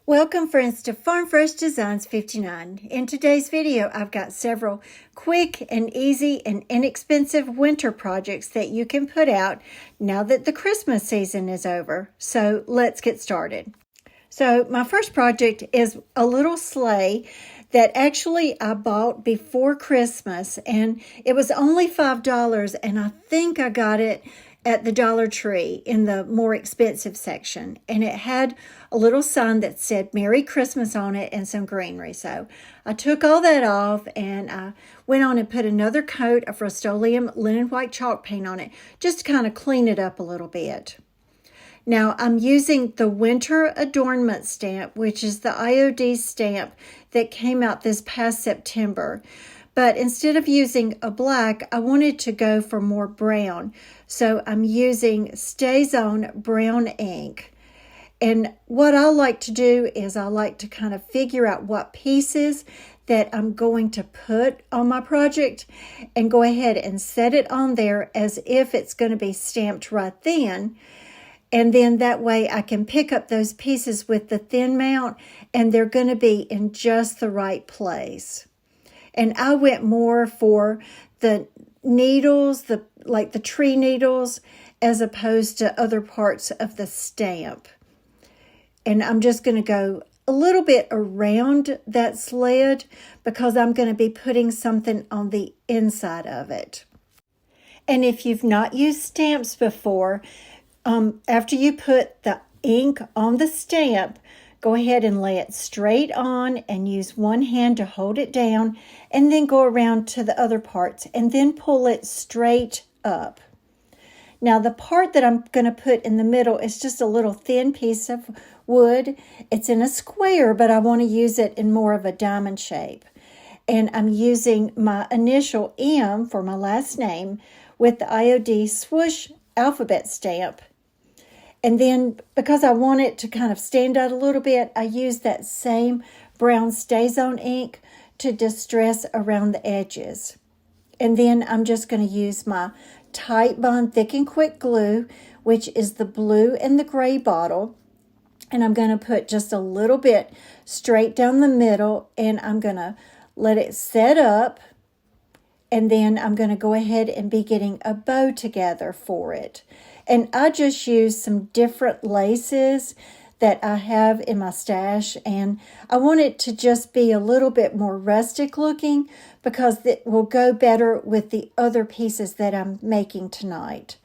Welcome friends to Farm Fresh Designs 59. In today's video, I've got several quick and easy and inexpensive winter projects that you can put out now that the Christmas season is over. So let's get started. So my first project is a little sleigh that actually I bought before Christmas, and it was only $5, and I think I got it at the Dollar Tree in the more expensive section, and it had a little sign that said Merry Christmas on it and some greenery. So I took all that off and I went on and put another coat of Rust-Oleum linen white chalk paint on it just to kind of clean it up a little bit. Now I'm using the Winter Adornment stamp, which is the IOD stamp that came out this past September. But instead of using a black, I wanted to go for more brown. So I'm using StazOn brown ink. And what I like to do is I like to kind of figure out what pieces that I'm going to put on my project and go ahead and set it on there as if it's going to be stamped right then. And then that way I can pick up those pieces with the thin mount and they're going to be in just the right place. And I went more for the needles, like the tree needles, as opposed to other parts of the stamp. And I'm just going to go a little bit around that sled because I'm going to be putting something on the inside of it. And if you've not used stamps before, after you put the ink on the stamp, go ahead and lay it straight on and use one hand to hold it down and then go around to the other parts and then pull it straight up. Now the part that I'm going to put in the middle is just a little thin piece of wood. It's in a square, but I want to use it in more of a diamond shape. And I'm using my initial M for my last name with the IOD Swoosh alphabet stamp. And then because I want it to kind of stand out a little bit, I use that same brown StazOn ink to distress around the edges. And then I'm just going to use my Titebond Thick and Quick glue, which is the blue and the gray bottle. And I'm going to put just a little bit straight down the middle, and I'm going to let it set up. And then I'm going to go ahead and be getting a bow together for it. And I just use some different laces that I have in my stash. And I want it to just be a little bit more rustic looking because it will go better with the other pieces that I'm making tonight.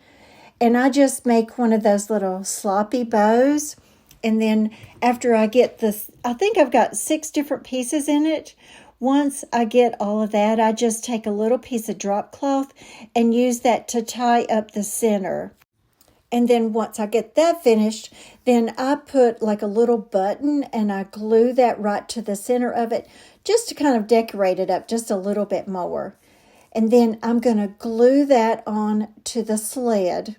And I just make one of those little sloppy bows. And then after I get this, I think I've got 6 different pieces in it. Once I get all of that, I just take a little piece of drop cloth and use that to tie up the center. And then once I get that finished, then I put like a little button and I glue that right to the center of it just to kind of decorate it up just a little bit more. And then I'm going to glue that on to the sled.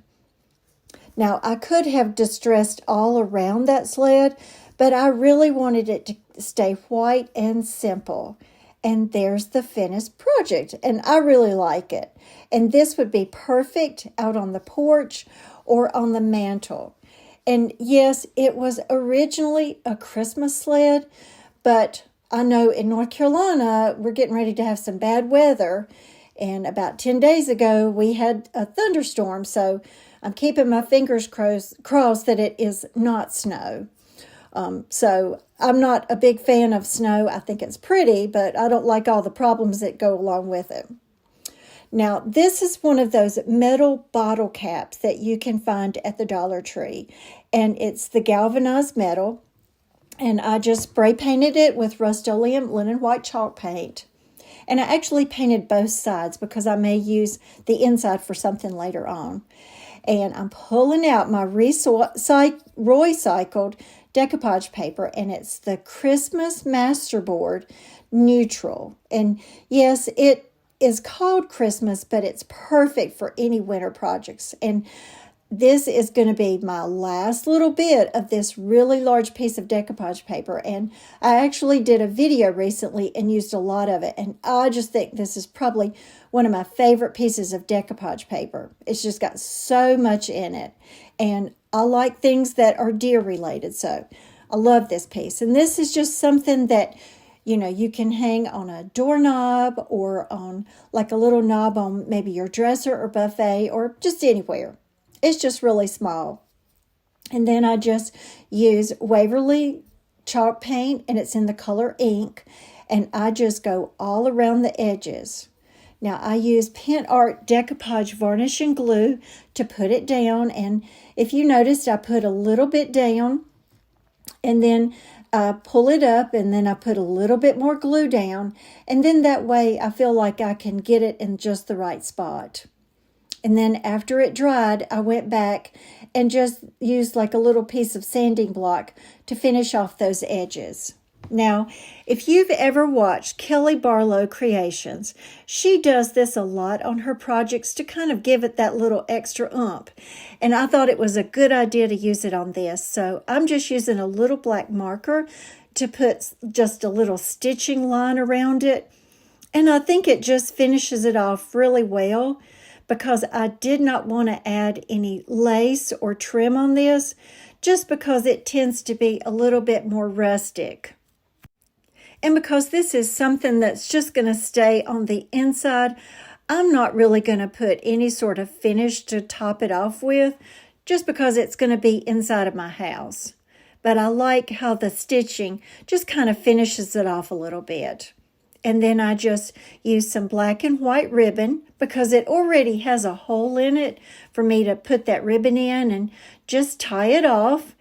Now I could have distressed all around that sled, but I really wanted it to stay white and simple. And there's the finished project, and I really like it. And this would be perfect out on the porch or on the mantle. And yes, it was originally a Christmas sled, but I know in North Carolina, we're getting ready to have some bad weather. And about 10 days ago, we had a thunderstorm, so I'm keeping my fingers crossed that it is not snow. So I'm not a big fan of snow. I think it's pretty, but I don't like all the problems that go along with it. Now, this is one of those metal bottle caps that you can find at the Dollar Tree. And it's the galvanized metal. And I just spray painted it with Rust-Oleum linen white chalk paint. And I actually painted both sides because I may use the inside for something later on. And I'm pulling out my Roycycled Decoupage paper, and it's the Christmas Masterboard Neutral. And yes, it is called Christmas, but it's perfect for any winter projects. And this is going to be my last little bit of this really large piece of decoupage paper. And I actually did a video recently and used a lot of it. And I just think this is probably one of my favorite pieces of decoupage paper. It's just got so much in it. And I like things that are deer related. So I love this piece. And this is just something that, you know, you can hang on a doorknob or on like a little knob on maybe your dresser or buffet or just anywhere. It's just really small. And then I just use Waverly chalk paint, and it's in the color ink, and I just go all around the edges. Now I use Pen Art Decoupage varnish and glue to put it down, and if you noticed, I put a little bit down and then pull it up, and then I put a little bit more glue down, and then that way I feel like I can get it in just the right spot. And then after it dried, I went back and just used like a little piece of sanding block to finish off those edges. Now, if you've ever watched Kelly Barlow Creations, she does this a lot on her projects to kind of give it that little extra oomph. And I thought it was a good idea to use it on this. So I'm just using a little black marker to put just a little stitching line around it. And I think it just finishes it off really well, because I did not want to add any lace or trim on this, just because it tends to be a little bit more rustic. And because this is something that's just going to stay on the inside, I'm not really going to put any sort of finish to top it off with, just because it's going to be inside of my house. But I like how the stitching just kind of finishes it off a little bit. And then I just use some black and white ribbon, because it already has a hole in it for me to put that ribbon in, and just tie it off.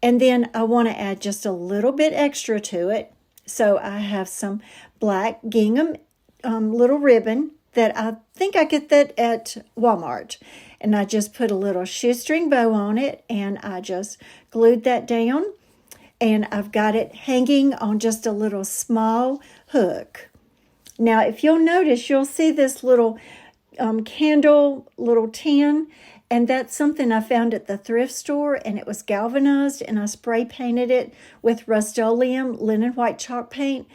And then I want to add just a little bit extra to it. So I have some black gingham little ribbon that I think I get that at Walmart. And I just put a little shoestring bow on it, and I just glued that down. And I've got it hanging on just a little small hook. Now, if you'll notice, you'll see this little candle, little tin, and that's something I found at the thrift store, and it was galvanized, and I spray painted it with Rust-Oleum linen white chalk paint,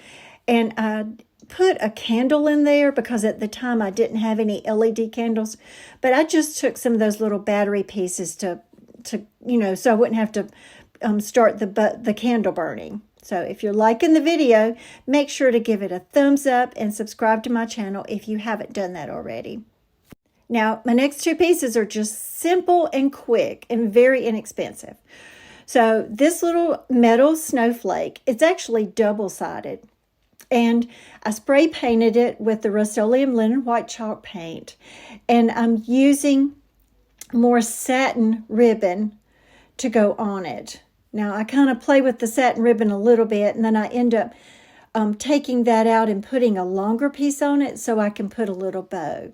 and I put a candle in there because at the time I didn't have any LED candles, but I just took some of those little battery pieces to you know, so I wouldn't have to start the candle burning. So if you're liking the video, make sure to give it a thumbs up and subscribe to my channel if you haven't done that already. Now, my next two pieces are just simple and quick and very inexpensive. So this little metal snowflake, it's actually double-sided. And I spray painted it with the Rust-Oleum linen white chalk paint. And I'm using more satin ribbon to go on it. Now, I kind of play with the satin ribbon a little bit, and then I end up taking that out and putting a longer piece on it so I can put a little bow.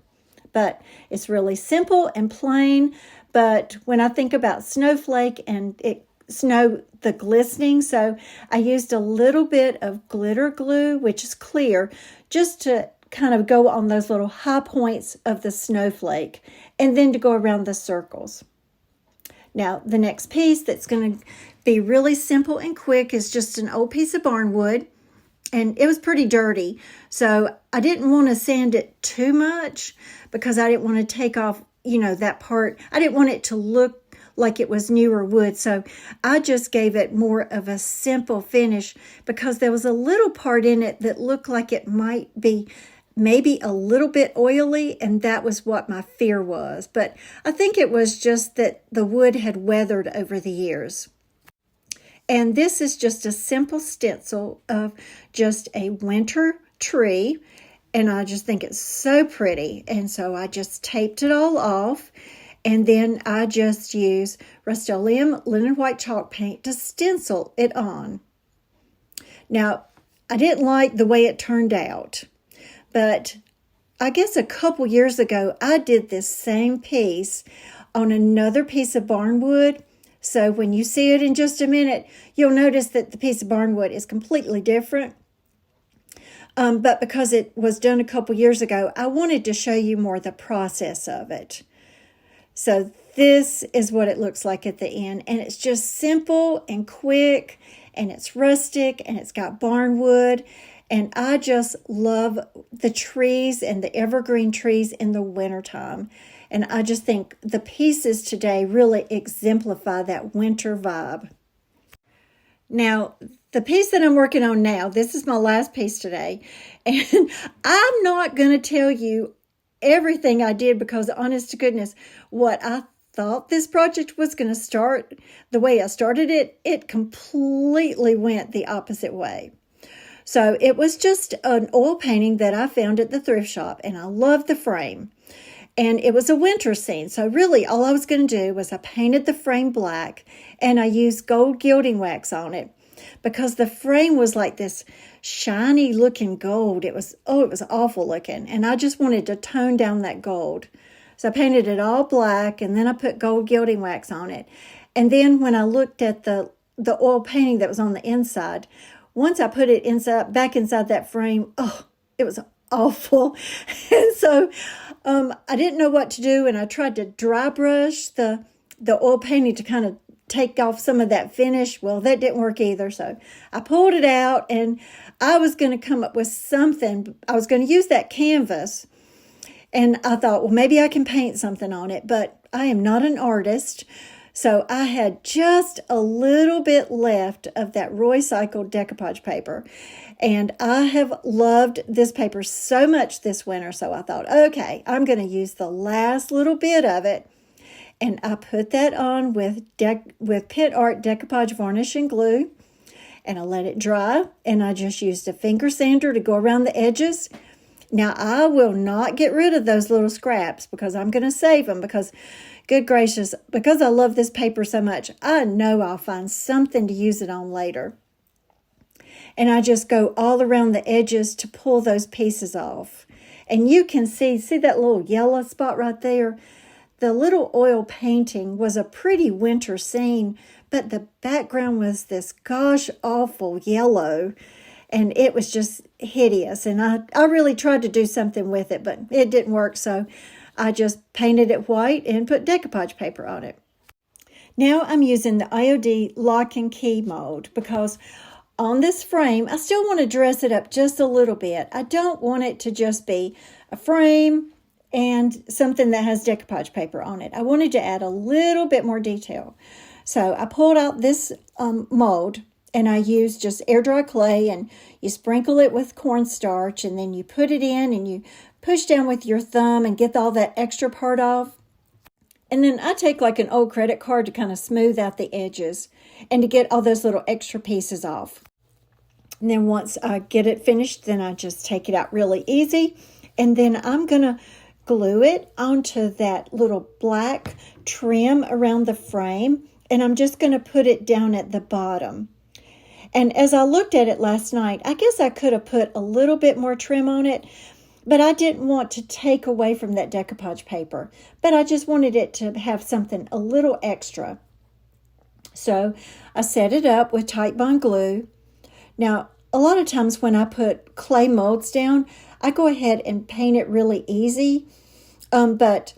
But it's really simple and plain. But when I think about snowflake and the glistening, so I used a little bit of glitter glue, which is clear, just to kind of go on those little high points of the snowflake, and then to go around the circles. Now, the next piece that's going to be really simple and quick is just an old piece of barnwood, and it was pretty dirty, so I didn't want to sand it too much because I didn't want to take off, you know, that part. I didn't want it to look like it was newer wood, so I just gave it more of a simple finish because there was a little part in it that looked like it might be maybe a little bit oily, and that was what my fear was. But I think it was just that the wood had weathered over the years. And this is just a simple stencil of just a winter tree, and I just think it's so pretty. And so I just taped it all off, and then I just use Rust-Oleum linen white chalk paint to stencil it on. Now, I didn't like the way it turned out, but I guess a couple years ago, I did this same piece on another piece of barnwood. So when you see it in just a minute, you'll notice that the piece of barnwood is completely different. But because it was done a couple years ago, I wanted to show you more the process of it. So this is what it looks like at the end. And it's just simple and quick, and it's rustic, and it's got barnwood. And I just love the trees and the evergreen trees in the wintertime. And I just think the pieces today really exemplify that winter vibe. Now, the piece that I'm working on now, this is my last piece today, and I'm not going to tell you everything I did because, honest to goodness, what I thought this project was going to start, the way I started it, it completely went the opposite way. So it was just an oil painting that I found at the thrift shop, and I loved the frame. And it was a winter scene, so really all I was going to do was I painted the frame black, and I used gold gilding wax on it because the frame was like this shiny looking gold. It was awful looking, and I just wanted to tone down that gold. So I painted it all black, and then I put gold gilding wax on it. And then when I looked at the oil painting that was on the inside, once I put it back inside that frame, it was awful. And so I didn't know what to do, and I tried to dry brush the oil painting to kind of take off some of that finish. Well, that didn't work either, so I pulled it out, and I was going to come up with something. I was going to use that canvas, and I thought, well, maybe I can paint something on it, but I am not an artist, so I had just a little bit left of that Roycycled decoupage paper. And I have loved this paper so much this winter, so I thought, okay, I'm going to use the last little bit of it. And I put that on with Pit Art Decoupage varnish and glue. And I let it dry. And I just used a finger sander to go around the edges. Now, I will not get rid of those little scraps because I'm going to save them because, good gracious, because I love this paper so much, I know I'll find something to use it on later. And I just go all around the edges to pull those pieces off. And you can see that little yellow spot right there? The little oil painting was a pretty winter scene, but the background was this gosh awful yellow. And it was just hideous. And I really tried to do something with it, but it didn't work. So I just painted it white and put decoupage paper on it. Now I'm using the IOD Lock and Key Mold because on this frame, I still want to dress it up just a little bit. I don't want it to just be a frame and something that has decoupage paper on it. I wanted to add a little bit more detail. So I pulled out this mold, and I used just air dry clay, and you sprinkle it with cornstarch, and then you put it in and you push down with your thumb and get all that extra part off. And then I take like an old credit card to kind of smooth out the edges and to get all those little extra pieces off. And then once I get it finished, then I just take it out really easy. And then I'm going to glue it onto that little black trim around the frame. And I'm just going to put it down at the bottom. And as I looked at it last night, I guess I could have put a little bit more trim on it, but I didn't want to take away from that decoupage paper. But I just wanted it to have something a little extra. So I set it up with Titebond glue. Now, a lot of times when I put clay molds down, I go ahead and paint it really easy. But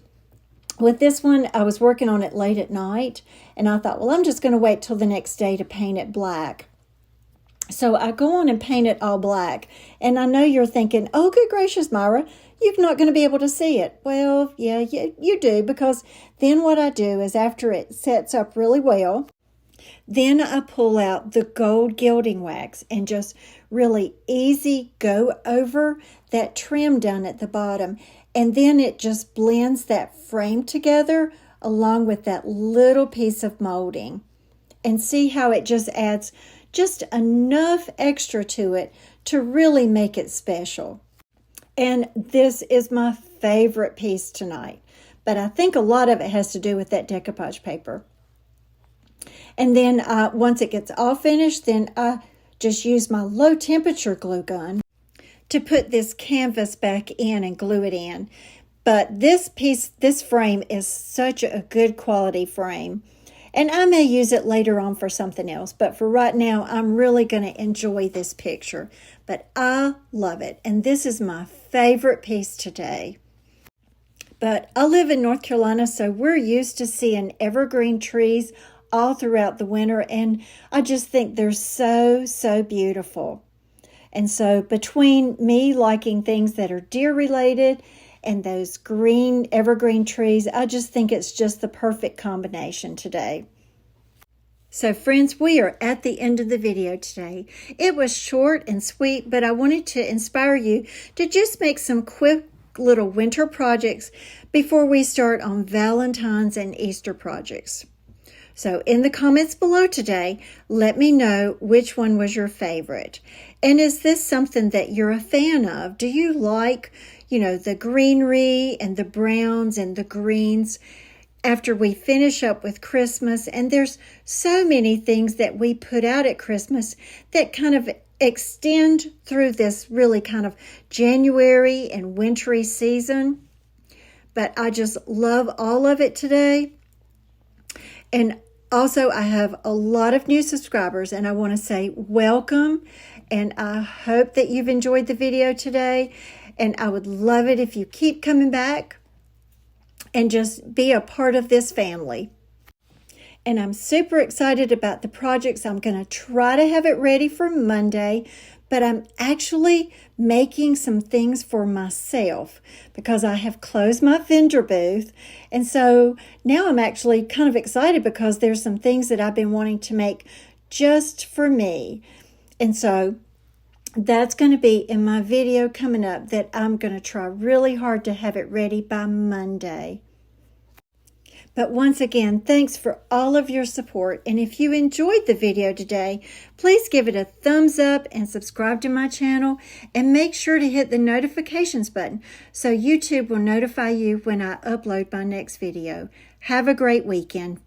with this one, I was working on it late at night, and I thought, well, I'm just going to wait till the next day to paint it black. So I go on and paint it all black. And I know you're thinking, oh, good gracious, Myra, you're not going to be able to see it. Well, yeah, you do, because then what I do is after it sets up really well, then I pull out the gold gilding wax and just really easy go over that trim down at the bottom. And then it just blends that frame together along with that little piece of molding. And see how it just adds just enough extra to it to really make it special. And this is my favorite piece tonight. But I think a lot of it has to do with that decoupage paper. And then once it gets all finished, then I just use my low temperature glue gun to put this canvas back in and glue it in. But this frame is such a good quality frame. And I may use it later on for something else. But for right now, I'm really going to enjoy this picture. But I love it. And this is my favorite piece today. But I live in North Carolina, so we're used to seeing evergreen trees all throughout the winter. And I just think they're so, so beautiful. And so between me liking things that are deer related and those green evergreen trees, I just think it's just the perfect combination today. So friends, we are at the end of the video today. It was short and sweet, but I wanted to inspire you to just make some quick little winter projects before we start on Valentine's and Easter projects. So in the comments below today, let me know which one was your favorite. And is this something that you're a fan of? Do you like, the greenery and the browns and the greens after we finish up with Christmas? And there's so many things that we put out at Christmas that kind of extend through this really kind of January and wintry season. But I just love all of it today. And also, I have a lot of new subscribers, and I want to say welcome. And I hope that you've enjoyed the video today. And I would love it if you keep coming back and just be a part of this family. And I'm super excited about the projects. I'm going to try to have it ready for Monday, but I'm actually making some things for myself because I have closed my vendor booth. And so now I'm actually kind of excited because there's some things that I've been wanting to make just for me. And so that's going to be in my video coming up that I'm going to try really hard to have it ready by Monday. But once again, thanks for all of your support. And if you enjoyed the video today, please give it a thumbs up and subscribe to my channel. And make sure to hit the notifications button so YouTube will notify you when I upload my next video. Have a great weekend.